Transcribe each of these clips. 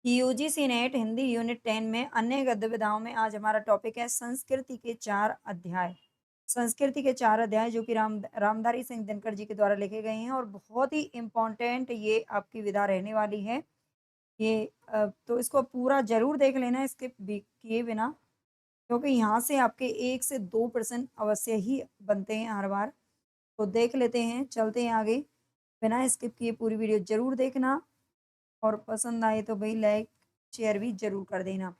UGC net Hindi unit 10 में अन्य गद्य विधाओं में आज हमारा टॉपिक है संस्कृति के 4 अध्याय। संस्कृति के 4 अध्याय जो कि रामधारी सिंह दिनकर जी के द्वारा लिखे गए हैं और बहुत ही इम्पोर्टेंट ये आपकी विधा रहने वाली है। ये तो इसको पूरा ज़रूर देख लेना स्किप भी किए बिना, क्योंकि यहाँ से आपके 1 से 2% अवश्य ही बनते हैं हर बार। तो देख लेते हैं, चलते हैं आगे। बिना स्किप किए पूरी वीडियो ज़रूर देखना और पसंद आए तो भई लाइक, शेयर भी ज़रूर कर देना।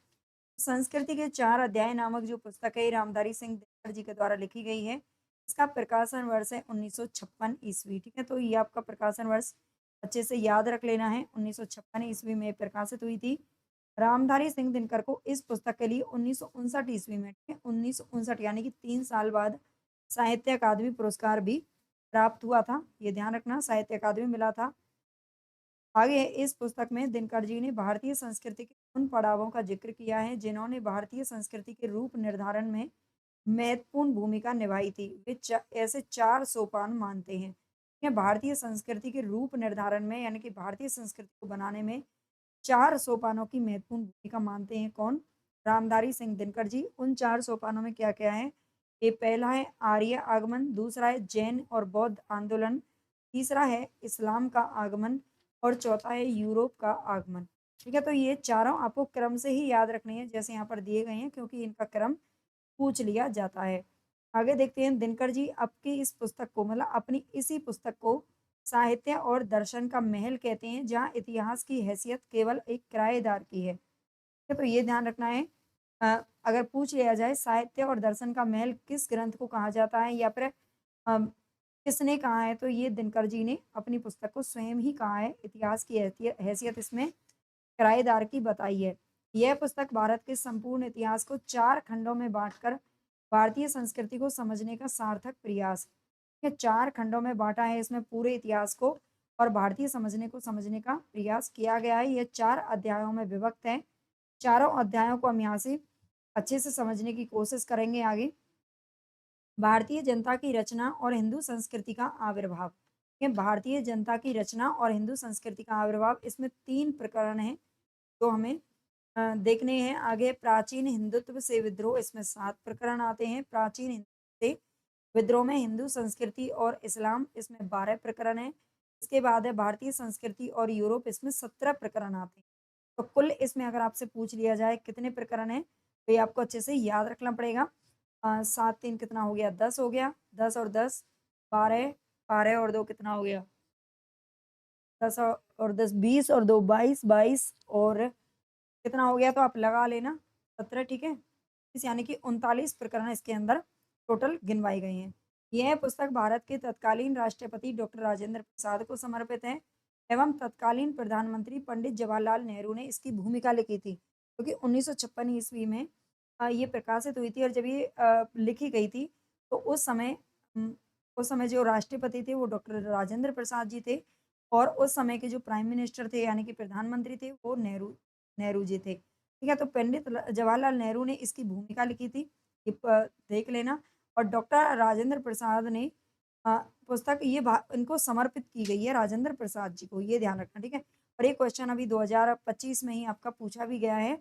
संस्कृति के 4 अध्याय नामक जो पुस्तक है, ये रामधारी सिंह दिनकर जी के द्वारा लिखी गई है। इसका प्रकाशन वर्ष है 1956 ईस्वी, ठीक है? तो ये आपका प्रकाशन वर्ष अच्छे से याद रख लेना है, 1956 ईस्वी में प्रकाशित हुई थी। रामधारी सिंह दिनकर को इस पुस्तक के लिए 1959 ईस्वी में, ठीक है? 1959 यानी कि 3 साल बाद साहित्य अकादमी पुरस्कार भी प्राप्त हुआ था। ये ध्यान रखना, साहित्य अकादमी मिला था। आगे इस पुस्तक में दिनकर जी ने भारतीय संस्कृति के उन पड़ावों का जिक्र किया है जिन्होंने भारतीय संस्कृति के रूप निर्धारण में महत्वपूर्ण भूमिका निभाई थी। वे ऐसे 4 सोपान मानते हैं। ये भारतीय संस्कृति के रूप निर्धारण में यानी कि भारतीय संस्कृति को बनाने में 4 सोपानों की महत्वपूर्ण भूमिका मानते हैं कौन? रामधारी सिंह दिनकर जी। उन 4 सोपानों में क्या-क्या है? ये पहला है आर्य आगमन, दूसरा है जैन और बौद्ध आंदोलन, तीसरा है इस्लाम का आगमन और चौथा है यूरोप का आगमन। ठीक है? तो ये चारों आपको क्रम से ही याद रखने हैं जैसे यहाँ पर दिए गए हैं, क्योंकि इनका क्रम पूछ लिया जाता है। आगे देखते हैं दिनकर जी आपकी इस पुस्तक को मतलब अपनी इसी पुस्तक को साहित्य और दर्शन का महल कहते हैं, जहाँ इतिहास की हैसियत केवल एक किराएदार की है। ठीक है? तो ये ध्यान रखना है। अगर पूछ लिया जाए साहित्य और दर्शन का महल किस ग्रंथ को कहा जाता है या फिर किसने कहा है, तो ये दिनकर जी ने अपनी पुस्तक को स्वयं ही कहा है। इतिहास की हैसियत इसमें किराएदार की बताई है। यह पुस्तक भारत के संपूर्ण इतिहास को 4 खंडों में बाँटकर भारतीय संस्कृति को समझने का सार्थक प्रयास। ये 4 खंडों में बाँटा है इसमें पूरे इतिहास को और भारतीय समझने का प्रयास किया गया है। ये 4 अध्यायों में विभक्त है। चारों अध्यायों को हम यहाँ से अच्छे से समझने की कोशिश करेंगे आगे। भारतीय जनता की रचना और हिंदू संस्कृति का आविर्भाव। ये भारतीय जनता की रचना और हिंदू संस्कृति का आविर्भाव, इसमें 3 प्रकरण हैं जो हमें देखने हैं। आगे प्राचीन हिंदुत्व से विद्रोह, इसमें 7 प्रकरण आते हैं। प्राचीन हिंदुत्व से विद्रोह में हिंदू संस्कृति और इस्लाम, इसमें 12 प्रकरण हैं। इसके बाद है भारतीय संस्कृति और यूरोप, इसमें 17 प्रकरण आते हैं। तो कुल इसमें अगर आपसे पूछ लिया जाए कितने प्रकरण हैं, तो ये आपको अच्छे से याद रखना पड़ेगा। 7 3 कितना हो गया? 10 हो गया। 10 और 10 12, 12 और 2 कितना हो गया? 10 और 10 20 और 2 22, 22 और कितना हो गया? तो आप लगा लेना 17, ठीक है? इस यानी कि 39 प्रकरण इसके अंदर टोटल गिनवाए गए हैं। यह पुस्तक भारत के तत्कालीन राष्ट्रपति डॉक्टर राजेंद्र प्रसाद को समर्पित है एवं तत्कालीन प्रधानमंत्री पंडित जवाहरलाल नेहरू ने इसकी भूमिका लिखी थी, क्योंकि 1956 ईस्वी में ये प्रकाशित हुई थी और जब ये लिखी गई थी तो उस समय जो राष्ट्रपति थे वो डॉक्टर राजेंद्र प्रसाद जी थे और उस समय के जो प्राइम मिनिस्टर थे यानी कि प्रधानमंत्री थे वो नेहरू नेहरू जी थे। ठीक है? तो पंडित जवाहरलाल नेहरू ने इसकी भूमिका लिखी थी। ये देख लेना। और डॉक्टर राजेंद्र प्रसाद ने पुस्तक ये इनको समर्पित की गई है राजेंद्र प्रसाद जी को, ये ध्यान रखना, ठीक है? और ये क्वेश्चन अभी 2025 में ही आपका पूछा भी गया है।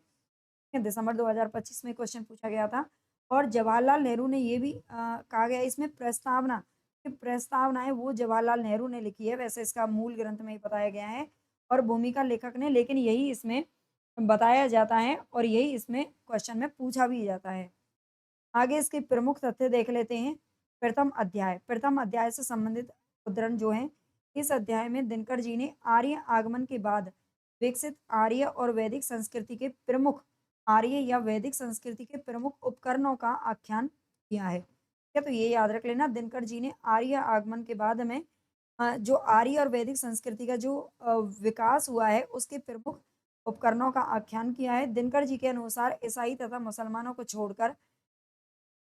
दिसंबर 2025 में क्वेश्चन पूछा गया था और जवाहरलाल नेहरू ने ये भी कहा गया है इसमें प्रस्तावना, कि प्रस्तावनाएँ वो जवाहरलाल नेहरू ने लिखी है, वैसे इसका मूल ग्रंथ में बताया गया है और भूमिका लेखक ने, लेकिन यही इसमें बताया जाता है और यही इसमें क्वेश्चन में पूछा भी जाता है। आगे इसके प्रमुख तथ्य देख लेते हैं। प्रथम अध्याय से संबंधित उद्धरण जो हैं, इस अध्याय में दिनकर जी ने आर्य आगमन के बाद विकसित आर्य या वैदिक संस्कृति के प्रमुख उपकरणों का आख्यान किया है। ठीक है? तो ये याद रख लेना, दिनकर जी ने आर्य आगमन के बाद में जो आर्य और वैदिक संस्कृति का जो विकास हुआ है, उसके प्रमुख उपकरणों का आख्यान किया है। दिनकर जी के अनुसार ईसाई तथा मुसलमानों को छोड़कर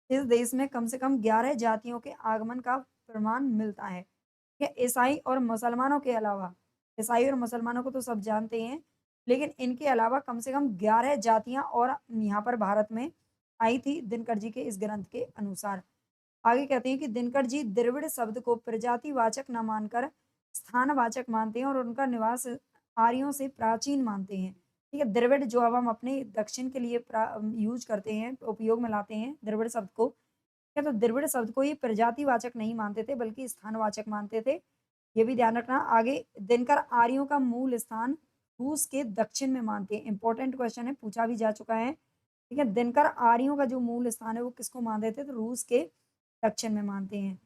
इस देश में कम से कम 11 जातियों के आगमन का प्रमाण मिलता है। ठीक है? ईसाई और मुसलमानों के अलावा, ईसाई और मुसलमानों को तो सब जानते हैं, लेकिन इनके अलावा कम से कम 11 जातियाँ और यहाँ पर भारत में आई थी दिनकर जी के इस ग्रंथ के अनुसार। आगे कहते हैं कि दिनकर जी द्रविड़ शब्द को प्रजातिवाचक न मानकर स्थानवाचक मानते हैं और उनका निवास आर्यों से प्राचीन मानते हैं। ठीक है? द्रविड़ जो अब हम अपने दक्षिण के लिए यूज़ करते हैं, उपयोग में लाते हैं द्रविड़ शब्द को। ठीक है? तो द्रविड़ शब्द को ये प्रजातिवाचक नहीं मानते थे बल्कि स्थानवाचक मानते थे। ये भी ध्यान रखना। आगे दिनकर आर्यों का मूल स्थान रूस के दक्षिण में मानते हैं। इम्पोर्टेंट क्वेश्चन है, पूछा भी जा चुका है। ठीक है? दिनकर आर्यों का जो मूल स्थान है वो किसको मानते थे? तो रूस के दक्षिण में मानते हैं।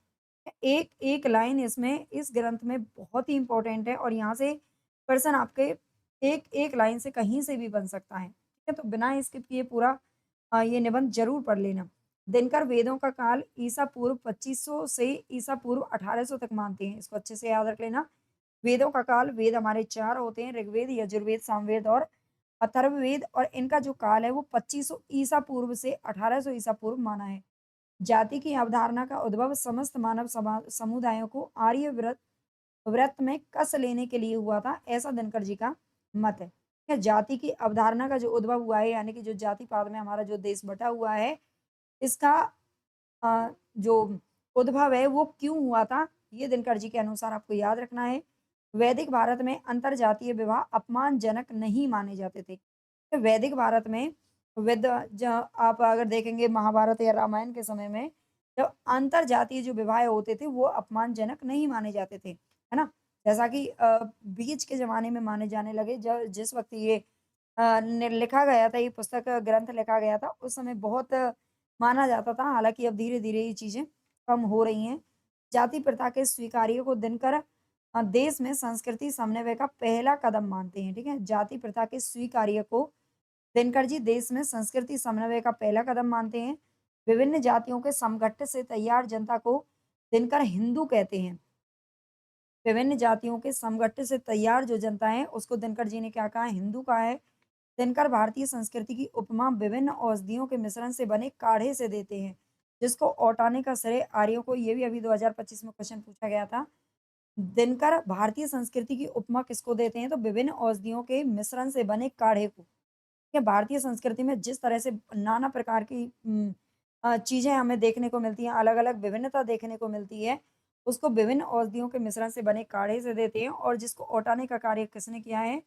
एक एक लाइन इसमें इस ग्रंथ में बहुत ही इम्पोर्टेंट है और यहाँ से प्रश्न आपके एक लाइन से कहीं से भी बन सकता है। ठीक है? तो बिना स्किप किए पूरा ये निबंध ज़रूर पढ़ लेना। दिनकर वेदों का काल ईसा पूर्व 2500 से ईसा पूर्व 1800 तक मानते हैं। इसको अच्छे से याद रख लेना। वेदों का काल, वेद हमारे 4 होते हैं, ऋग्वेद, यजुर्वेद, सामवेद और अथर्ववेद, और इनका जो काल है वो 2500 ईसा पूर्व से 1800 ईसा पूर्व माना है। जाति की अवधारणा का उद्भव समस्त मानव समुदायों को आर्य व्रत व्रत में कस लेने के लिए हुआ था, ऐसा दिनकर जी का मत है। क्या जाति की अवधारणा का जो उद्भव हुआ है, यानी कि जो जाति-पात में हमारा जो देश बँटा हुआ है, इसका जो उद्भव है वो क्यों हुआ था, ये दिनकर जी के अनुसार आपको याद रखना है। वैदिक भारत में अंतरजातीय विवाह अपमानजनक नहीं माने जाते थे। तो वैदिक भारत में वेद ज आप अगर देखेंगे महाभारत या रामायण के समय में, जब अंतरजातीय जो विवाह होते थे, वो अपमानजनक नहीं माने जाते थे, है ना? जैसा कि बीच के ज़माने में माने जाने लगे, ज जिस वक़्त ये लिखा गया था, ये पुस्तक ग्रंथ लिखा गया था, उस समय बहुत माना जाता था। हालाँकि अब धीरे-धीरे ये चीज़ें कम हो रही हैं। जाति प्रथा के स्वीकार्य को दिनकर देश में संस्कृति समन्वय का पहला कदम मानते हैं, ठीक है? जाति प्रथा के स्वीकार्य को दिनकर जी देश में संस्कृति समन्वय का पहला कदम मानते हैं। विभिन्न जातियों के समघट्ट से तैयार जनता को दिनकर हिंदू कहते हैं। विभिन्न जातियों के समघट्ट से तैयार जो जनता है, उसको दिनकर जी ने क्या कहा? हिंदू कहा है। दिनकर भारतीय संस्कृति की उपमा विभिन्न औषधियों के मिश्रण से बने काढ़े से देते हैं, जिसको औटाने का श्रेय आर्यों को, ये भी अभी 2025 में क्वेश्चन पूछा गया था। दिनकर भारतीय संस्कृति की उपमा किसको देते हैं? तो विभिन्न औषधियों के मिश्रण से बने काढ़े को। कि भारतीय संस्कृति में जिस तरह से नाना प्रकार की चीज़ें हमें देखने को मिलती हैं, अलग-अलग विभिन्नता देखने को मिलती है, उसको विभिन्न औषधियों के मिश्रण से बने काढ़े से देते हैं, और जिसको औटाने का कार्य किसने किया है?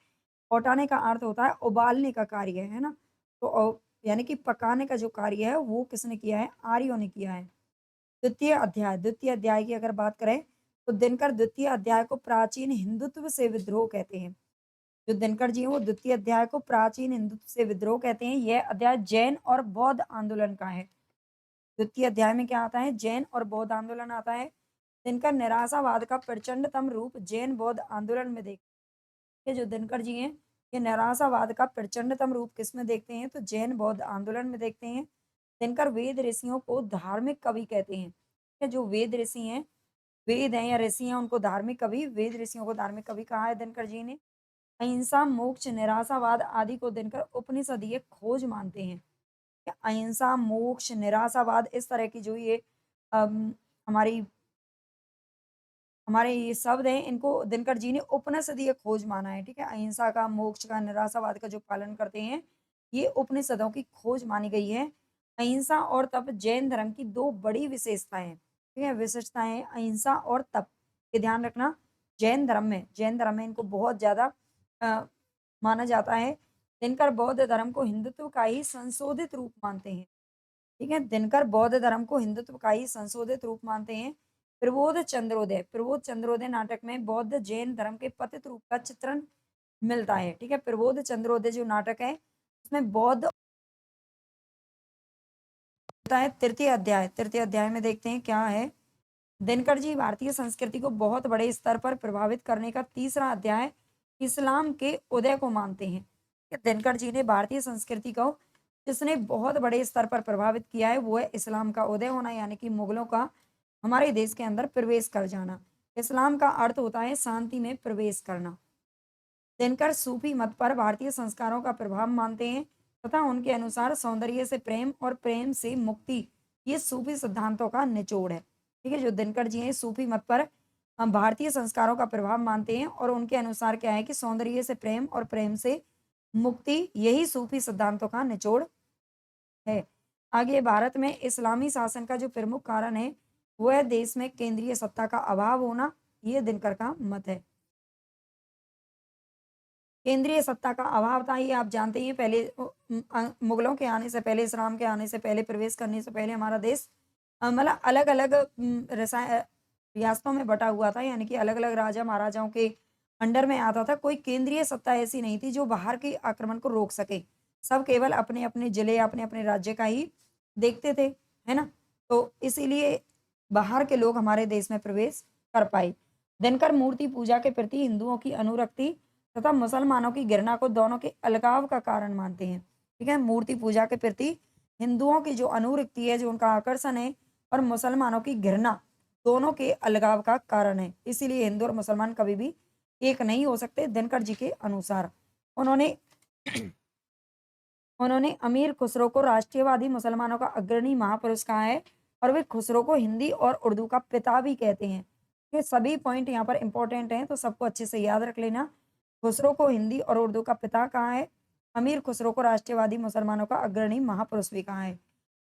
औटाने का अर्थ होता है उबालने का कार्य, है ना? तो यानी कि पकाने का जो कार्य है वो किसने किया है? आर्यों ने किया है। द्वितीय अध्याय की अगर बात करें, तो दिनकर द्वितीय अध्याय को प्राचीन हिंदुत्व से विद्रोह कहते हैं। जो दिनकर जी हैं वो द्वितीय अध्याय को प्राचीन हिंदुत्व से विद्रोह कहते हैं। यह अध्याय जैन और बौद्ध आंदोलन का है। द्वितीय अध्याय में क्या आता है? जैन और बौद्ध आंदोलन आता है। दिनकर निराशावाद का प्रचंडतम रूप जैन बौद्ध आंदोलन में देखते हैं। जो दिनकर जी हैं, ये निराशावाद का प्रचंडतम रूप किसमें देखते हैं? तो जैन बौद्ध आंदोलन में देखते हैं। दिनकर वेद ऋषियों को धार्मिक कवि कहते हैं। जो वेद ऋषि हैं, वेद हैं या ऋषि हैं, उनको धार्मिक कवि, वेद ऋषियों को धार्मिक कवि कहा है दिनकर जी ने। अहिंसा, मोक्ष, निराशावाद आदि को दिनकर उपनिषदीय खोज मानते हैं। क्या अहिंसा, मोक्ष, निराशावाद, इस तरह की जो ये अम, हमारी हमारे ये शब्द हैं, इनको दिनकर जी ने उपनिषदीय खोज माना है, ठीक है? अहिंसा का, मोक्ष का, निराशावाद का जो पालन करते हैं, ये उपनिषदों की खोज मानी गई है। अहिंसा और तप जैन धर्म की 2 बड़ी विशेषताएँ हैं, ठीक है? विशेषताएँ अहिंसा और तप, ये ध्यान रखना। जैन धर्म में इनको बहुत ज़्यादा अ, माना जाता है। दिनकर बौद्ध धर्म को हिंदुत्व का ही संशोधित रूप मानते हैं। ठीक है? दिनकर बौद्ध धर्म को हिंदुत्व का ही संशोधित रूप मानते हैं। प्रबोध चंद्रोदय नाटक में बौद्ध जैन धर्म के पतित रूप का चित्रण मिलता है। ठीक है? प्रबोध चंद्रोदय जो नाटक है, उसमें बौद्ध होता है। तृतीय अध्याय में देखते हैं क्या है। दिनकर जी भारतीय संस्कृति को बहुत बड़े स्तर पर प्रभावित करने का तीसरा अध्याय इस्लाम के उदय को मानते हैं। दिनकर जी ने भारतीय संस्कृति को जिसने बहुत बड़े स्तर पर प्रभावित किया है, वो है इस्लाम का उदय होना, यानी कि मुगलों का हमारे देश के अंदर प्रवेश कर जाना। इस्लाम का अर्थ होता है शांति में प्रवेश करना। दिनकर सूफी मत पर भारतीय संस्कारों का प्रभाव मानते हैं तथा उनके अनुसार सौंदर्य से प्रेम और प्रेम से मुक्ति, ये सूफी सिद्धांतों का निचोड़ है। ठीक है? जो दिनकर जी हैं सूफी मत पर भारतीय संस्कारों का प्रभाव मानते हैं, और उनके अनुसार क्या है कि सौंदर्य से प्रेम और प्रेम से मुक्ति, यही सूफी सिद्धांतों का निचोड़ है। आगे भारत में इस्लामी शासन का जो प्रमुख कारण है, वो है देश में केंद्रीय सत्ता का अभाव होना, ये दिनकर का मत है। केंद्रीय सत्ता का अभाव था, ये आप जानते ही हैं। पहले मुगलों के आने से पहले, इस्लाम के आने से पहले, प्रवेश करने से पहले हमारा देश मतलब अलग-अलग रियासतों में बँटा हुआ था, यानी कि अलग-अलग राजा महाराजाओं के अंडर में आता था। कोई केंद्रीय सत्ता ऐसी नहीं थी जो बाहर के आक्रमण को रोक सके। सब केवल अपने-अपने ज़िले, अपने-अपने राज्य का ही देखते थे, है ना? तो इसीलिए बाहर के लोग हमारे देश में प्रवेश कर पाए। दिनकर मूर्ति पूजा के प्रति हिंदुओं की अनुरक्ति तथा मुसलमानों की घृणा को दोनों के अलगाव का कारण मानते हैं। ठीक है? मूर्ति पूजा के प्रति हिंदुओं की जो अनुरक्ति है, जो उनका आकर्षण है, और मुसलमानों की घृणा दोनों के अलगाव का कारण है। इसीलिए हिंदू और मुसलमान कभी भी एक नहीं हो सकते, दिनकर जी के अनुसार। उन्होंने उन्होंने अमीर खुसरो को राष्ट्रीयवादी मुसलमानों का अग्रणी महापुरुष कहा है, और वे खुसरो को हिंदी और उर्दू का पिता भी कहते हैं। ये सभी पॉइंट यहाँ पर इम्पोर्टेंट हैं, तो सबको अच्छे से याद रख लेना। खुसरो को हिंदी और उर्दू का पिता कहा है। अमीर खुसरो को राष्ट्रवादी मुसलमानों का अग्रणी महापुरुष भी कहा है।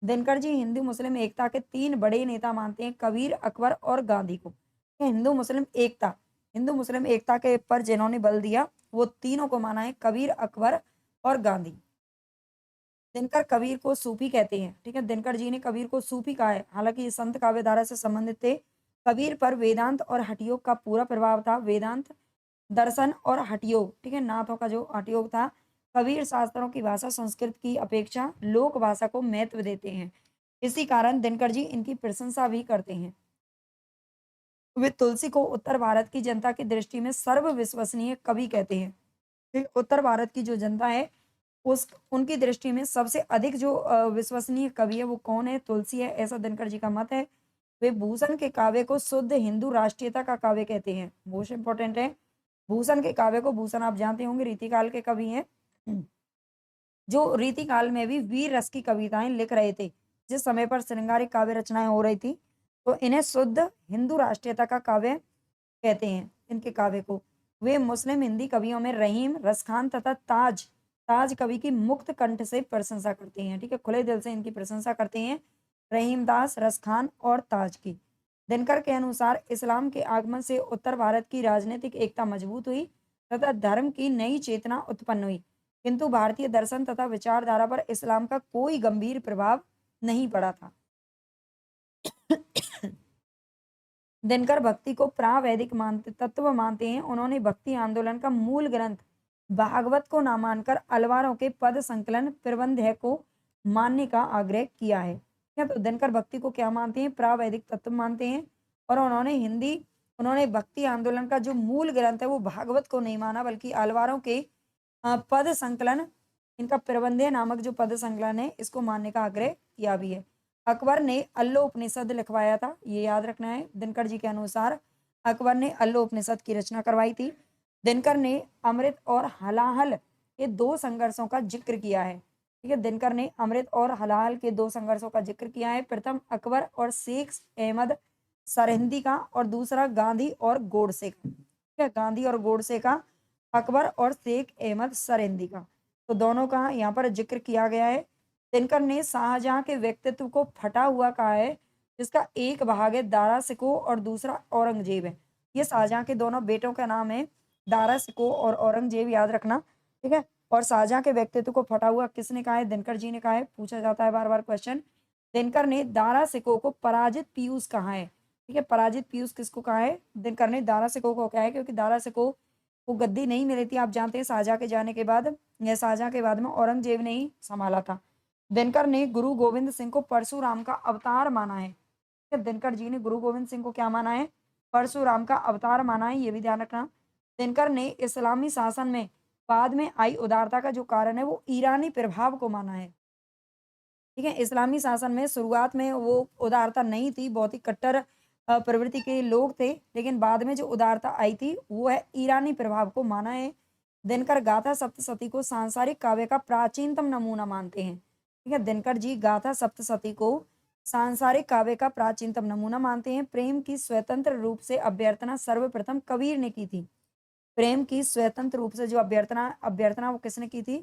दिनकर जी हिंदू मुस्लिम एकता के 3 बड़े नेता मानते हैं, कबीर, अकबर और गांधी को। ये हिंदू मुस्लिम एकता के पर जिन्होंने बल दिया, वो तीनों को माना है, कबीर, अकबर और गांधी। दिनकर कबीर को सूफी कहते हैं, ठीक है? दिनकर जी ने कबीर को सूफी कहा है, हालाँकि ये संत काव्य धारा से संबंधित थे। कबीर पर वेदांत और हठ योग का पूरा प्रभाव था। वेदांत, दर्शन और हठ योग, ठीक है? नाथों का जो हठ योग था। कबीर शास्त्रों की भाषा संस्कृत की अपेक्षा लोक भाषा को महत्व देते हैं। इसी कारण दिनकर जी इनकी प्रशंसा भी करते हैं। वे तुलसी को उत्तर भारत की जनता की दृष्टि में सर्वविश्वसनीय कवि कहते हैं। ठीक, उत्तर भारत की जो जनता है, उस उनकी दृष्टि में सबसे अधिक जो विश्वसनीय कवि है वो कौन है? तुलसी है, ऐसा दिनकर जी का मत है। वे भूषण के काव्य को शुद्ध हिंदू राष्ट्रीयता का काव्य कहते हैं। मोस्ट इम्पोर्टेंट है। भूषण के काव्य को, भूषण आप जानते होंगे रीतिकाल के कवि हैं। जो रीतिकाल में भी वीर रस की कविताएं लिख रहे थे, जिस समय पर श्रृंगारिक काव्य रचनाएं हो रही थी, तो इन्हें शुद्ध हिंदू राष्ट्रीयता का काव्य कहते हैं, इनके काव्य को। वे मुस्लिम हिंदी कवियों में रहीम, रसखान तथा ताज ताज कवि की मुक्त कंठ से प्रशंसा करते हैं, ठीक है? खुले दिल से इनकी प्रशंसा करते हैं, रहीम दास, रसखान और ताज की। दिनकर के अनुसार इस्लाम के आगमन से उत्तर भारत की राजनीतिक एकता मजबूत हुई तथा धर्म की नई चेतना उत्पन्न हुई, किंतु भारतीय दर्शन तथा विचारधारा पर इस्लाम का कोई गंभीर प्रभाव नहीं पड़ा था। दिनकर भक्ति को प्रावैदिक तत्व मानते हैं। उन्होंने भक्ति आंदोलन का मूल ग्रंथ भागवत को ना मानकर अलवारों के पद संकलन प्रबंध है को मानने का आग्रह किया है। ठीक है, तो दिनकर भक्ति को क्या मानते हैं? प्रावैदिक तत्व मानते हैं। और उन्होंने भक्ति आंदोलन का जो मूल ग्रंथ है वो भागवत को नहीं माना, बल्कि अलवारों के पद संकलन, इनका प्रबंध नामक जो पद संकलन है, इसको मानने का आग्रह किया भी है। अकबर ने अल्लो उपनिषद लिखवाया था, ये याद रखना है। दिनकर जी के अनुसार अकबर ने अल्लो उपनिषद की रचना करवाई थी। दिनकर ने अमृत और हलाहल के 2 संघर्षों का जिक्र किया है। ठीक है, दिनकर ने अमृत और हलाहल के 2 संघर्षों का जिक्र किया है। प्रथम अकबर और शेख अहमद सरहिंदी का, और दूसरा गांधी और गोडसे का। ठीक है, गांधी और गोडसे का, अकबर और शेख अहमद सरहिंदी का, तो दोनों का यहाँ पर जिक्र किया गया है। दिनकर ने शाहजहां के व्यक्तित्व को फटा हुआ कहा है, जिसका एक भाग है दारा शिकोह और दूसरा औरंगजेब है। ये शाहजहां के दोनों बेटों का नाम है, दारा शिकोह और औरंगजेब, याद रखना। ठीक है, और शाहजहां के व्यक्तित्व को फटा हुआ किसने कहा है? दिनकर जी ने कहा है। पूछा जाता है बार बार क्वेश्चन। दिनकर ने दारा शिकोह को पराजित पीयूष कहा है। ठीक है, पराजित पीयूष किसको कहा है? दिनकर ने दारा शिकोह को कहा है, क्योंकि दारा शिकोह को गद्दी नहीं मिली थी, आप जानते हैं, शाहजहां के जाने के बाद, या शाहजहां के बाद में औरंगजेब ने ही संभाला था। दिनकर ने गुरु गोविंद सिंह को परशुराम का अवतार माना है। दिनकर जी ने गुरु गोविंद सिंह को क्या माना है? परशुराम का अवतार माना है, ये भी ध्यान रखना। दिनकर ने इस्लामी शासन में बाद में आई उदारता का जो कारण है वो ईरानी प्रभाव को माना है। ठीक है, इस्लामी शासन में शुरुआत में वो उदारता नहीं थी, बहुत ही कट्टर प्रवृत्ति के लोग थे, लेकिन बाद में जो उदारता आई थी वो है ईरानी प्रभाव को माना है। दिनकर गाथा सप्तशती को सांसारिक काव्य का प्राचीनतम नमूना मानते हैं। ठीक है, दिनकर जी गाथा सप्तशती को सांसारिक काव्य का प्राचीनतम नमूना मानते हैं। प्रेम की स्वतंत्र रूप से अभ्यर्थना सर्वप्रथम कबीर ने की थी। प्रेम की स्वतंत्र रूप से जो अभ्यर्थना अभ्यर्थना वो किसने की थी?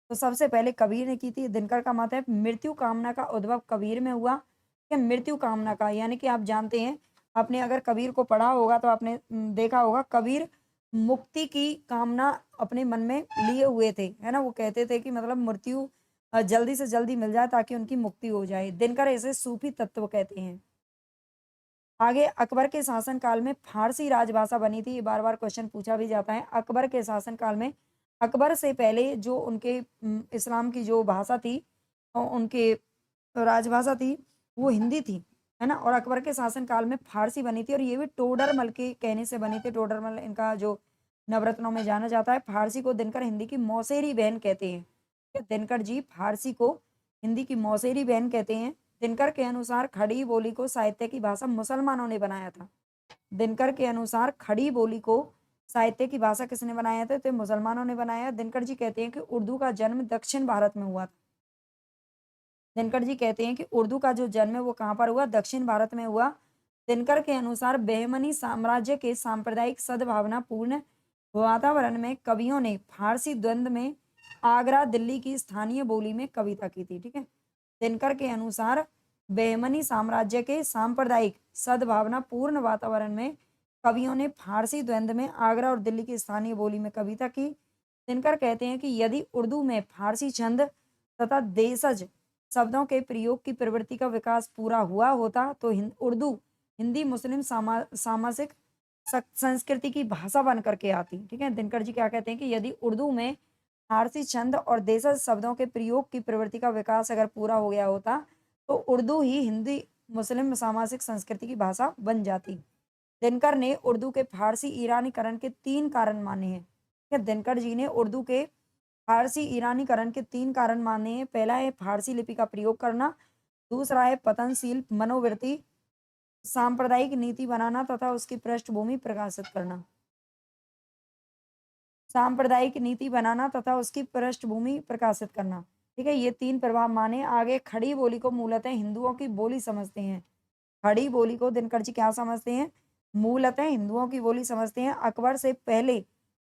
तो सबसे पहले कबीर ने की थी। दिनकर का मत है मृत्यु कामना का उद्भव कबीर में हुआ। कि मृत्यु कामना का, यानी कि आप जानते हैं, आपने अगर कबीर को पढ़ा होगा तो आपने देखा होगा, कबीर मुक्ति की कामना अपने मन में लिए हुए थे, है ना? वो कहते थे कि मतलब मृत्यु जल्दी से जल्दी मिल जाए ताकि उनकी मुक्ति हो जाए। दिनकर इसे सूफी तत्व कहते हैं। आगे अकबर के शासन काल में फ़ारसी राजभाषा बनी थी, ये बार-बार क्वेश्चन पूछा भी जाता है। अकबर के शासन काल में अकबर से पहले जो उनके इस्लाम की जो भाषा थी उनके राजभाषा थी, वो हिंदी थी, है ना? और अकबर के शासन काल में फ़ारसी बनी थी और ये भी टोडरमल के कहने से बनी थी। टोडरमल इनका जो नवरत्नों में जाना जाता है। फ़ारसी को दिनकर हिंदी की मौसेरी बहन कहते हैं। दिनकर जी फ़ारसी को हिंदी की मौसेरी बहन कहते हैं। दिनकर के अनुसार खड़ी बोली को साहित्य की भाषा मुसलमानों ने बनाया था। दिनकर के अनुसार खड़ी बोली को साहित्य की भाषा किसने बनाया था? तो मुसलमानों ने बनाया। दिनकर जी कहते हैं कि उर्दू का जन्म दक्षिण भारत में हुआ था। दिनकर जी कहते हैं कि उर्दू का जो जन्म है वो कहाँ पर हुआ? दक्षिण भारत में हुआ। दिनकर के अनुसार बहमनी साम्राज्य के सांप्रदायिक सद्भावनापूर्ण वातावरण में कवियों ने फारसी द्वंद्व में आगरा, दिल्ली की स्थानीय बोली में कविता की थी, ठीक है? दिनकर के अनुसार बहमनी साम्राज्य के सांप्रदायिक सद्भावनापूर्ण वातावरण में कवियों ने फारसी द्वंद्व में आगरा और दिल्ली की स्थानीय बोली में कविता की। दिनकर कहते हैं कि यदि उर्दू में फारसी छंद तथा देशज शब्दों के प्रयोग की प्रवृत्ति का विकास पूरा हुआ होता तो उर्दू हिंदी मुस्लिम सामासिक संस्कृति की भाषा बन करके आती, ठीक है? दिनकर जी क्या कहते हैं कि यदि उर्दू में फारसी छंद और देशज शब्दों के प्रयोग की प्रवृत्ति का विकास अगर पूरा हो गया होता तो उर्दू ही हिंदी मुस्लिम सामासिक संस्कृति की भाषा बन जाती। दिनकर ने उर्दू के फारसी ईरानीकरण के 3 कारण माने हैं। ठीक है, दिनकर जी ने उर्दू के फारसी ईरानीकरण के 3 कारण माने हैं। पहला है फारसी लिपि का प्रयोग करना, दूसरा है पतनशील मनोवृत्ति, सांप्रदायिक नीति बनाना तथा उसकी पृष्ठभूमि प्रकाशित करना। सांप्रदायिक नीति बनाना तथा उसकी पृष्ठभूमि प्रकाशित करना। ठीक है, ये 3 प्रभाव माने। आगे खड़ी बोली को मूलतः हिंदुओं की बोली समझते हैं। खड़ी बोली को दिनकर जी क्या समझते हैं? मूलतः हिंदुओं की बोली समझते हैं। अकबर से पहले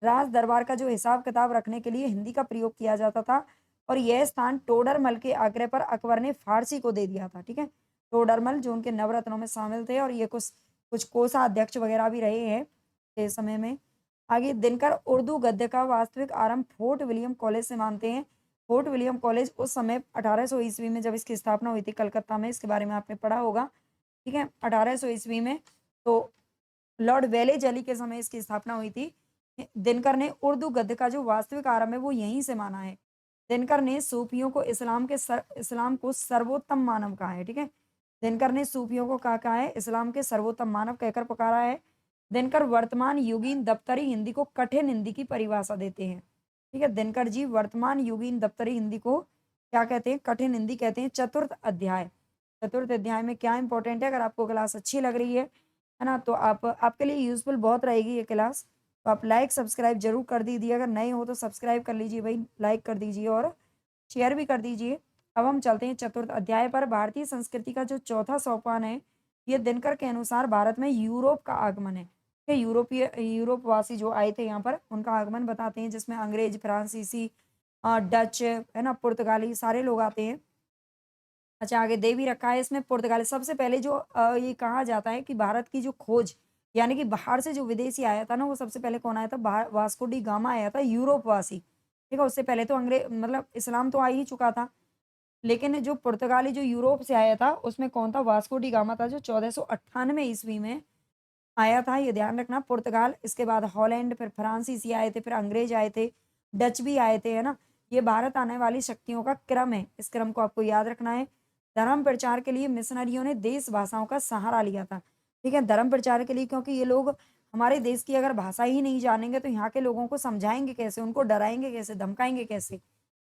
राज दरबार का जो हिसाब-किताब रखने के लिए हिंदी का प्रयोग किया जाता था और यह स्थान टोडरमल के आग्रह पर अकबर ने फारसी को दे दिया था, ठीक है? टोडरमल जो उनके नवरत्नों में शामिल थे और ये कुछ कुछ कोषाध्यक्ष वगैरह भी रहे हैं इस समय में। आगे दिनकर उर्दू गद्य का वास्तविक आरंभ फोर्ट विलियम कॉलेज से मानते हैं। फोर्ट विलियम कॉलेज उस समय 1800 ईस्वी में जब इसकी स्थापना हुई थी कलकत्ता में, इसके बारे में आपने पढ़ा होगा। ठीक है, 1800 ईस्वी में तो लॉर्ड वेलेज़ अली के समय इसकी स्थापना हुई थी। दिनकर ने उर्दू गद्य का जो वास्तविक आरंभ है वो यहीं से माना है। दिनकर ने सूफियों को इस्लाम को सर्वोत्तम मानव कहा है, ठीक है? दिनकर ने सूफियों को क्या कहा है? इस्लाम के सर्वोत्तम मानव कहकर पुकारा है। दिनकर वर्तमान युगीन दफ्तरी हिंदी को कठिन हिंदी की परिभाषा देते हैं, ठीक है? दिनकर जी वर्तमान युगीन दफ्तरी हिंदी को क्या कहते हैं? कठिन हिंदी कहते हैं। चतुर्थ अध्याय, चतुर्थ अध्याय में क्या इंपॉर्टेंट है? अगर आपको क्लास अच्छी लग रही है ना? तो आप आपके लिए यूज़फुल बहुत रहेगी ये क्लास। तो आप लाइक, सब्सक्राइब ज़रूर कर दीजिए। अगर नए हो तो सब्सक्राइब कर लीजिए भई, लाइक कर दीजिए और शेयर भी कर दीजिए। अब हम चलते हैं चतुर्थ अध्याय पर। भारतीय संस्कृति का जो चौथा सोपान है, ये दिनकर के अनुसार भारत में यूरोप का आगमन है। ये यूरोपवासी जो आए थे यहाँ पर, उनका आगमन बताते हैं जिसमें अंग्रेज, फ्रांसीसी डच, है ना, पुर्तगाली सारे लोग आते हैं। अच्छा, आगे दे भी रखा है इसमें पुर्तगाली। सबसे पहले जो ये कहा जाता है कि भारत की जो खोज यानी कि बाहर से जो विदेशी आया था ना, वो सबसे पहले कौन आया था? वास्को डी गामा आया था, यूरोपवासी। ठीक है? उससे पहले तो मतलब इस्लाम तो आ ही चुका था। लेकिन जो पुर्तगाली जो यूरोप से आया था, उसमें कौन था? वास्को डी गामा था, जो 1498 ईस्वी में आया था, ये ध्यान रखना। पुर्तगाल, इसके बाद हॉलैंड, फिर फ्रांसीसी आए थे, फिर अंग्रेज आए थे, डच भी आए थे, है ना? ये भारत आने वाली शक्तियों का क्रम है, इस क्रम को आपको याद रखना है। धर्म प्रचार के लिए मिशनरियों ने देश भाषाओं का सहारा लिया था, ठीक है? धर्म प्रचार के लिए, क्योंकि ये लोग हमारे देश की अगर भाषा ही नहीं जानेंगे तो यहाँ के लोगों को समझाएँगे कैसे? उनको डराएँगे कैसे? धमकाएँगे कैसे?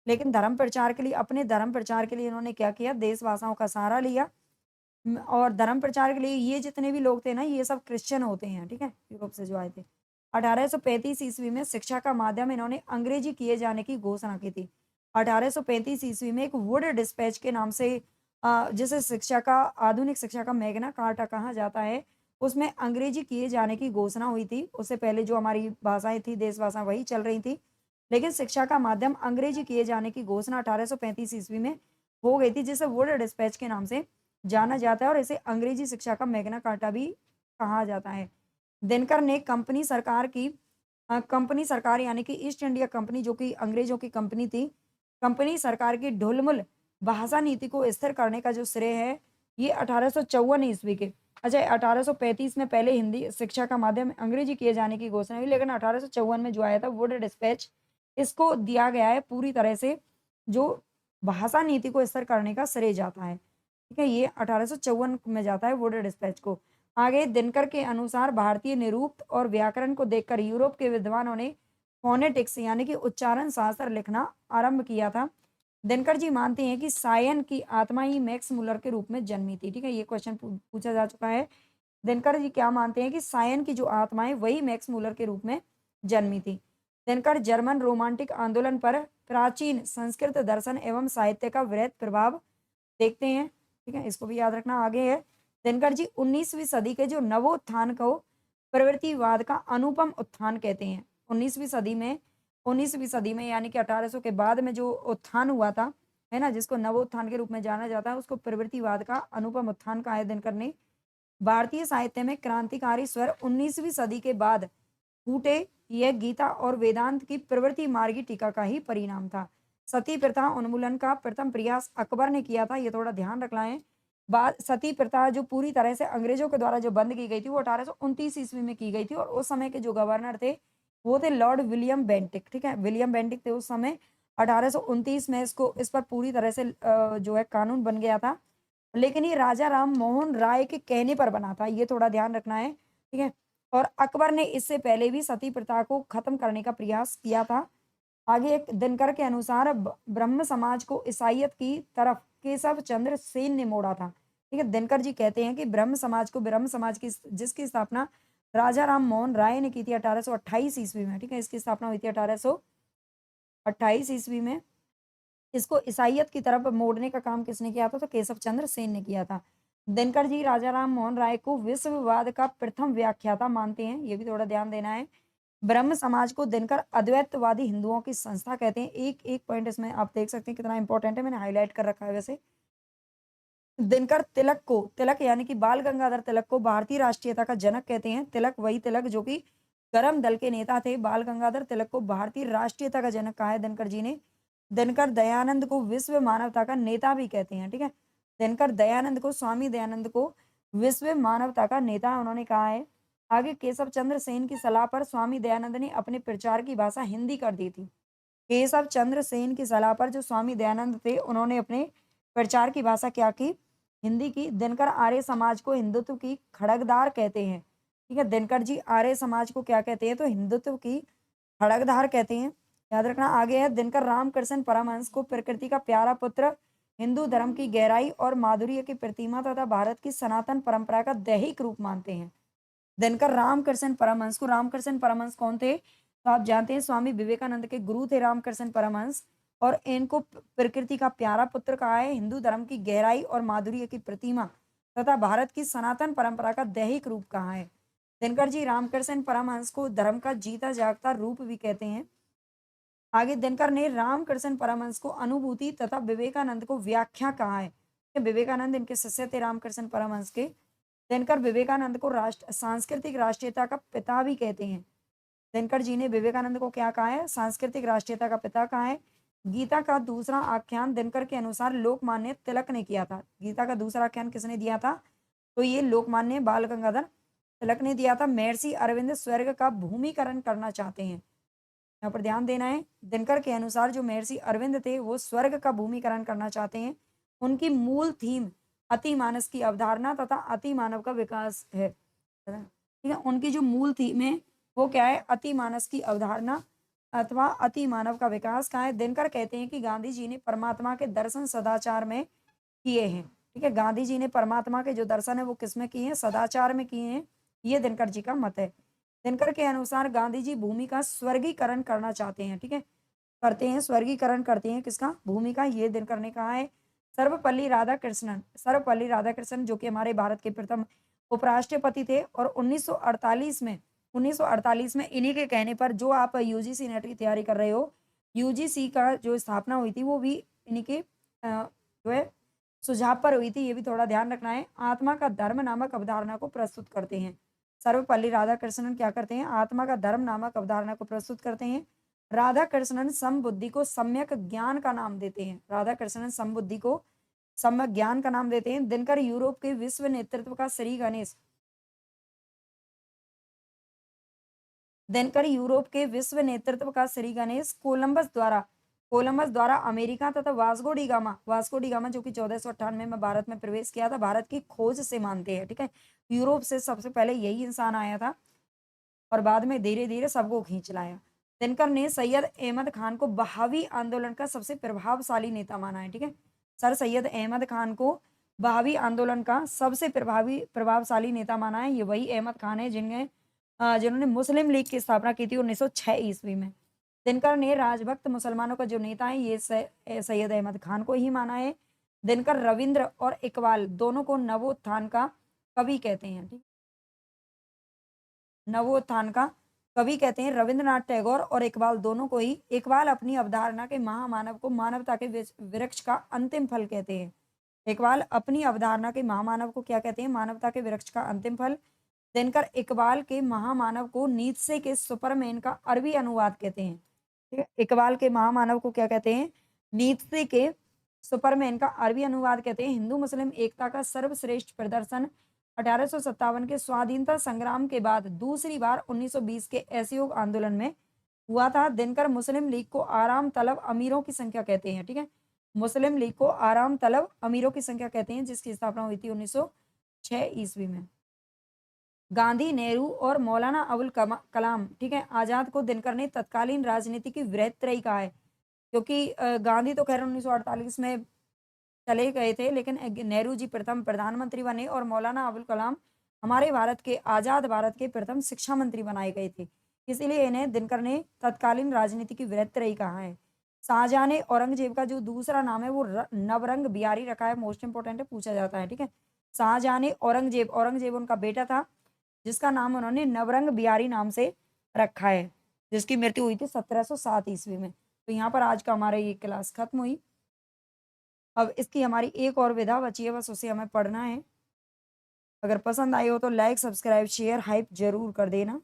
लेकिन धर्म प्रचार के लिए, अपने धर्म प्रचार के लिए इन्होंने क्या किया? देश भाषाओं का सहारा लिया। और धर्म प्रचार के लिए ये जितने भी लोग थे ना, ये सब क्रिश्चियन होते हैं, ठीक है? यूरोप से जो आए थे। 1835 ईस्वी में शिक्षा का माध्यम इन्होंने अंग्रेजी किए जाने की घोषणा की थी। 1835 ईस्वी में एक वुड डिस्पैच के नाम से जिसे शिक्षा का आधुनिक शिक्षा का मैग्ना कार्टा कहा जाता है, उसमें अंग्रेजी किए जाने की घोषणा हुई थी। उससे पहले जो हमारी भाषाएँ थी, देश भाषा वही चल रही थी। लेकिन शिक्षा का माध्यम अंग्रेजी किए जाने की घोषणा 1835 ईस्वी में हो गई थी, जिसे वुड डिस्पैच के नाम से जाना जाता है और इसे अंग्रेजी शिक्षा का मैग्ना कार्टा भी कहा जाता है। दिनकर ने कंपनी सरकार की कंपनी सरकार यानी कि ईस्ट इंडिया कंपनी जो कि अंग्रेजों की कंपनी थी, कंपनी सरकार की ढुलमुल भाषा नीति को स्थिर करने का जो श्रेय है, ये 1854 ईस्वी के। अच्छा, 1835 में पहले हिंदी शिक्षा का माध्यम अंग्रेजी किए जाने की घोषणा हुई, लेकिन 1854 में जो आया था वुड डिस्पैच, इसको दिया गया है पूरी तरह से जो भाषा नीति को स्थिर करने का श्रेय जाता है। ठीक है, ये 1854 में जाता है वुड डिस्पैच को। आगे दिनकर के अनुसार भारतीय निरूक्त और व्याकरण को देखकर यूरोप के विद्वानों ने फोनेटिक्स यानी कि उच्चारण शास्त्र लिखना आरंभ किया था। दिनकर जी मानते हैं कि सायन की आत्मा ही मैक्स मुलर के रूप में जन्मी थी। ठीक है, ये क्वेश्चन पूछा जा चुका है। दिनकर जी क्या मानते हैं कि सायन की जो आत्मा है वही मैक्स मुलर के रूप में जन्मी थी। दिनकर जर्मन रोमांटिक आंदोलन पर प्राचीन संस्कृत दर्शन एवं साहित्य का वृहद प्रभाव देखते हैं। ठीक है, इसको भी याद रखना। आगे है दिनकर जी 19वीं सदी के जो नवोत्थान को प्रवृत्तिवाद का अनुपम उत्थान कहते हैं। 19वीं सदी में यानी कि 1800 के बाद में जो उत्थान हुआ था, है ना, जिसको नवोत्थान के रूप में जाना जाता है, उसको प्रवृत्तिवाद का अनुपम उत्थान कहा है दिनकर ने। भारतीय साहित्य में क्रांतिकारी स्वर 19वीं सदी के बाद फूटे, यह गीता और वेदांत की प्रवृत्ति मार्गी टीका का ही परिणाम था। सती प्रथा उन्मूलन का प्रथम प्रयास अकबर ने किया था, ये थोड़ा ध्यान रखना है। बाद सती प्रथा जो पूरी तरह से अंग्रेजों के द्वारा जो बंद की गई थी, वो 1829 ईस्वी में की गई थी और उस समय के जो गवर्नर थे, वो थे लॉर्ड विलियम बेंटिक। ठीक है, विलियम बेंटिक थे उस समय। 1829 में इस पर पूरी तरह से जो है कानून बन गया था। लेकिन ये राजा राम मोहन राय के कहने पर बना था, ये थोड़ा ध्यान रखना है। ठीक है, और अकबर ने इससे पहले भी सती प्रथा को खत्म करने का प्रयास किया था। आगे एक दिनकर के अनुसार ब्रह्म समाज को ईसाइयत की तरफ केशव चंद्र सेन ने मोड़ा था। ठीक है, दिनकर जी कहते हैं कि ब्रह्म समाज की जिसकी स्थापना राजा राम मोहन राय ने की थी 1828 ईस्वी में। ठीक है, इसकी स्थापना हुई थी 1828 ईस्वी में। इसको ईसाइयत की तरफ मोड़ने का काम किसने किया था? तो केशव चंद्र सेन ने किया था। दिनकर जी राजा राम मोहन राय को विश्ववाद का प्रथम व्याख्याता मानते हैं, ये भी थोड़ा ध्यान देना है। ब्रह्म समाज को दिनकर अद्वैतवादी हिंदुओं की संस्था कहते हैं। एक पॉइंट इसमें आप देख सकते हैं कितना इंपॉर्टेंट है, मैंने हाइलाइट कर रखा है वैसे। दिनकर तिलक यानी कि बाल गंगाधर तिलक को भारतीय राष्ट्रीयता का जनक कहते हैं। तिलक वही तिलक जो कि करम दल के नेता थे। बाल गंगाधर तिलक को भारतीय राष्ट्रीयता का जनक कहा है दिनकर जी ने। दिनकर दयानंद को विश्व मानवता का नेता भी कहते हैं। ठीक है, दिनकर दयानंद को, स्वामी दयानंद को विश्व मानवता का नेता उन्होंने कहा है। आगे केशव चंद्र सेन की सलाह पर स्वामी दयानंद ने अपने प्रचार की भाषा हिंदी कर दी थी। केशव चंद्र सेन की सलाह पर जो स्वामी दयानंद थे, उन्होंने अपने प्रचार की भाषा क्या की? हिंदी की। दिनकर आर्य समाज को हिंदुत्व की खड़गदार कहते हैं। ठीक है, दिनकर जी आर्य समाज को क्या कहते हैं? तो हिंदुत्व की खड़गदार कहते हैं, याद रखना। आगे है दिनकर रामकृष्ण परमहंस को प्रकृति का प्यारा पुत्र, हिंदू धर्म की गहराई और माधुर्य की प्रतिमा तथा भारत की सनातन परंपरा का दैहिक रूप मानते हैं। दिनकर रामकृष्ण परमहंस कौन थे? तो आप जानते हैं स्वामी विवेकानंद के गुरु थे रामकृष्ण परमहंस, और इनको प्रकृति का प्यारा पुत्र कहा है, हिंदू धर्म की गहराई और माधुर्य की प्रतिमा तथा भारत की सनातन परंपरा का दैहिक रूप कहा है। दिनकर जी रामकृष्ण परमहंस को धर्म का जीता जागता रूप भी कहते हैं। आगे दिनकर ने रामकृष्ण परमहंस को अनुभूति तथा विवेकानंद को व्याख्या कहा है। विवेकानंद इनके शिष्य थे रामकृष्ण परमहंस के। दिनकर विवेकानंद को सांस्कृतिक राष्ट्रीयता का पिता भी कहते हैं। दिनकर जी ने विवेकानंद को क्या कहा है? सांस्कृतिक राष्ट्रीयता का पिता कहा है। गीता का दूसरा आख्यान दिनकर के अनुसार लोकमान्य तिलक ने किया था। गीता का दूसरा आख्यान किसने दिया था? तो ये लोकमान्य बाल गंगाधर तिलक ने दिया था। महर्षि अरविंद स्वर्ग का भूमिकरण करना चाहते हैं, यहाँ पर ध्यान देना है। दिनकर के अनुसार जो महर्षि अरविंद थे, वो स्वर्ग का भूमिकरण करना चाहते हैं। उनकी मूल थीम अति मानस की अवधारणा तथा अति मानव का विकास है। ठीक है, उनकी जो मूल थीम है वो क्या है? अति मानस की अवधारणा अथवा अति मानव का विकास का है। दिनकर कहते हैं कि गांधी जी ने परमात्मा के दर्शन सदाचार में किए हैं। ठीक है, गांधी जी ने परमात्मा के जो दर्शन है वो किस में किए हैं? सदाचार में किए हैं। ये दिनकर जी का मत है। दिनकर के अनुसार गांधी जी भूमि का स्वर्गीकरण करना चाहते हैं। ठीक है, करते हैं, स्वर्गीकरण करते हैं किसका? भूमि का। ये दिनकर ने कहा है। सर्वपल्ली राधाकृष्णन जो कि हमारे भारत के प्रथम उपराष्ट्रपति थे, और 1948 में इन्हीं के कहने पर जो आप यूजीसी नेट की तैयारी कर रहे हो, यूजीसी का जो स्थापना हुई थी वो भी इन्हीं के जो है सुझाव पर हुई थी, ये भी थोड़ा ध्यान रखना है। आत्मा का धर्म नामक अवधारणा को प्रस्तुत करते हैं। सर्वपल्ली राधाकृष्णन क्या करते हैं? आत्मा का धर्म नामक अवधारणा को प्रस्तुत करते हैं। राधाकृष्णन समबुद्धि को सम्यक ज्ञान का नाम देते हैं। राधाकृष्णन समबुद्धि को सम्यक ज्ञान का नाम देते हैं। दिनकर यूरोप के विश्व नेतृत्व का श्री गणेश दिनकर यूरोप के विश्व नेतृत्व का श्री गणेश कोलंबस द्वारा अमेरिका तथा वास्को डी गामा जो कि 1498 में भारत में प्रवेश किया था, भारत की खोज से मानते हैं। ठीक है, यूरोप से सबसे पहले यही इंसान आया था और बाद में धीरे धीरे सबको खींच लाया। दिनकर ने सैयद अहमद खान को बहावी आंदोलन का सबसे प्रभावशाली नेता माना है। ठीक है, सर सैयद अहमद खान को बहावी आंदोलन का सबसे प्रभावशाली नेता माना है। ये वही अहमद खान है जिन्होंने मुस्लिम लीग की स्थापना की थी 1906 ईस्वी में। दिनकर ने राजभक्त मुसलमानों का जो नेता है ये सैयद अहमद खान को ही माना है। दिनकर रविंद्र और इकबाल दोनों को नवोत्थान का कवि कहते हैं। ठीक, नवोत्थान का कवि कहते हैं। रविंद्रनाथ टैगोर और इकबाल दोनों को ही, इकबाल अपनी अवधारणा के महामानव को मानवता के वृक्ष का अंतिम फल कहते हैं। इकबाल अपनी अवधारणा के महामानव को क्या कहते हैं? मानवता के वृक्ष का अंतिम फल। दिनकर इकबाल के महामानव को नीत्शे के सुपरमैन का अरबी अनुवाद कहते हैं। ठीक है, इकबाल के महामानव को क्या कहते हैं? नीत्शे के सुपरमैन का अरबी अनुवाद कहते हैं। हिंदू मुस्लिम एकता का सर्वश्रेष्ठ प्रदर्शन 1857 के स्वाधीनता संग्राम के बाद दूसरी बार 1920 के असहयोग आंदोलन में हुआ था। दिनकर मुस्लिम लीग को आराम तलब अमीरों की संख्या कहते हैं। ठीक है, मुस्लिम लीग को आराम तलब अमीरों की संख्या कहते हैं, जिसकी स्थापना हुई थी 1906 ईस्वी में। गांधी, नेहरू और मौलाना अबुल कलाम, ठीक है, आजाद को दिनकर ने तत्कालीन राजनीति की वृहत्त्रयी कहा है, क्योंकि गांधी तो खैर 1948 में चले गए थे, लेकिन नेहरू जी प्रथम प्रधानमंत्री बने और मौलाना अबुल कलाम हमारे भारत के, आजाद भारत के प्रथम शिक्षा मंत्री बनाए गए थे। इसीलिए इन्हें दिनकर ने तत्कालीन राजनीति की वृहत्त्रयी कहा है। शाहजहां ने औरंगजेब का जो दूसरा नाम है वो नवरंग बिहारी रखा है। मोस्ट इंपोर्टेंट है, पूछा जाता है। ठीक है, शाहजहां ने औरंगजेब उनका बेटा था, जिसका नाम उन्होंने नवरंग बिहारी नाम से रखा है, जिसकी मृत्यु हुई थी 1707 ईस्वी में। तो यहाँ पर आज का हमारा ये क्लास खत्म हुई। अब इसकी हमारी एक और विधा बची है, बस उसे हमें पढ़ना है। अगर पसंद आई हो तो लाइक, सब्सक्राइब, शेयर, हाइप जरूर कर देना।